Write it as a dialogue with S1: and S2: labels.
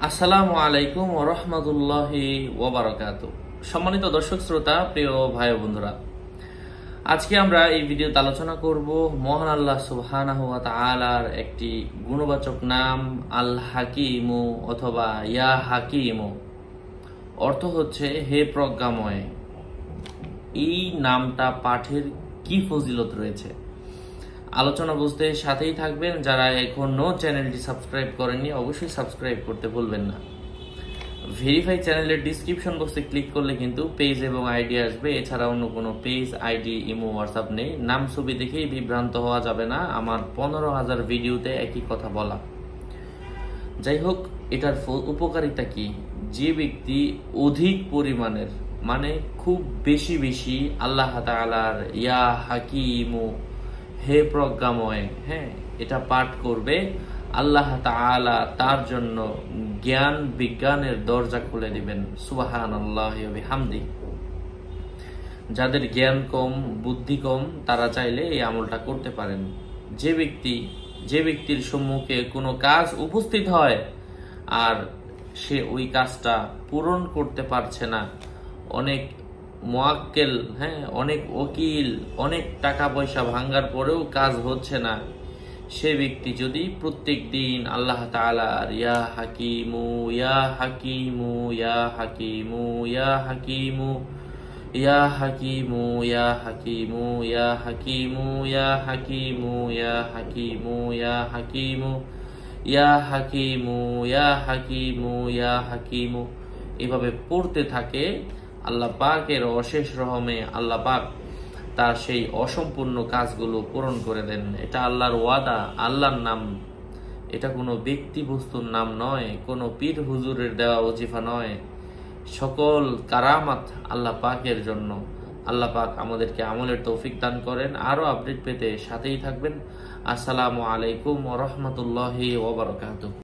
S1: আসসালামু আলাইকুম ওয়া রাহমাতুল্লাহি ওয়া বারাকাতুহু। সম্মানিত দর্শক শ্রোতা, প্রিয় ভাই ও বন্ধুরা, আজকে আমরা এই ভিডিওতে আলোচনা করব মহান আল্লাহ সুবহানাহু ওয়া তাআলার একটি গুণবাচক নাম আল হাকিমু অথবা ইয়া হাকিমু। অর্থ হচ্ছে হে প্রজ্ঞাময়। এই নামটা পাঠের কি ফজিলত রয়েছে আলোচনা বুঝতে সাথেই থাকবেন। যারা এখনো চ্যানেলটি সাবস্ক্রাইব করেননি অবশ্যই সাবস্ক্রাইব করতে ভুলবেন না। ভেরিফাই চ্যানেলের ডিসক্রিপশন বক্সে ক্লিক করলে কিন্তু পেজ এবং আইডি আসবে। এছাড়া অন্য কোনো পেজ, আইডি, ইমো, হোয়াটসঅ্যাপ নেই। নাম ছবি দেখেই বিভ্রান্ত হওয়া যাবে না। আমার 15,000 ভিডিওতে একই কথা বলা। যাই হোক, এটার উপকারিতা কি? যে ব্যক্তি অধিক পরিমাণের মানে খুব বেশি বেশি আল্লাহ তাআলার ইয়া হাকিমু হে প্রজ্ঞাময়, এটা পাঠ করবে, আল্লাহ তাআলা তার জন্য জ্ঞান বিজ্ঞানের দরজা খুলে দিবেন। সুবহানাল্লাহি ওয়া বিহামদিহি। যাদের জ্ঞান কম, বুদ্ধি কম, তারা চাইলে এই আমলটা করতে পারেন। যে ব্যক্তির সম্মুখে কোনো কাজ উপস্থিত হয় আর সে ওই কাজটা পূরণ করতে পারছে না, অনেক মুয়াক্কেল, অনেক ওকিল, অনেক টাকা পয়সা ভাঙ্গার পরেও কাজ হচ্ছে না, সে ব্যক্তি যদি প্রত্যেক দিন আল্লাহ তাআলার ইয়া হাকিমু ইয়া হাকিমু ইয়া হাকিমু ইয়া হাকিমু ইয়া হাকিমু ইয়া হাকিমু ইয়া হাকিমু ইয়া হাকিমু ইয়া হাকিমু ইয়া হাকিমু ইয়া হাকিমু ইয়া হাকিমু ইয়া হাকিমু এভাবে পড়তে থাকে, আল্লাহ পাকের অশেষ রহমে আল্লাহ পাক তার সেই অসম্পূর্ণ কাজগুলো পূরণ করে দেন। এটা আল্লাহর ওয়াদা, আল্লাহর নাম। এটা কোনো ব্যক্তি বস্তুর নাম নয়, কোনো পীর হুজুরের দেওয়া ওজিফা নয়। সকল কারামাত আল্লাহ পাকের জন্য। আল্লাহ পাক আমাদেরকে আমলের তৌফিক দান করেন। আরো আপডেট পেতে সাথেই থাকবেন। আসসালামু আলাইকুম ওয়া রাহমাতুল্লাহি ওয়া বারাকাতুহু।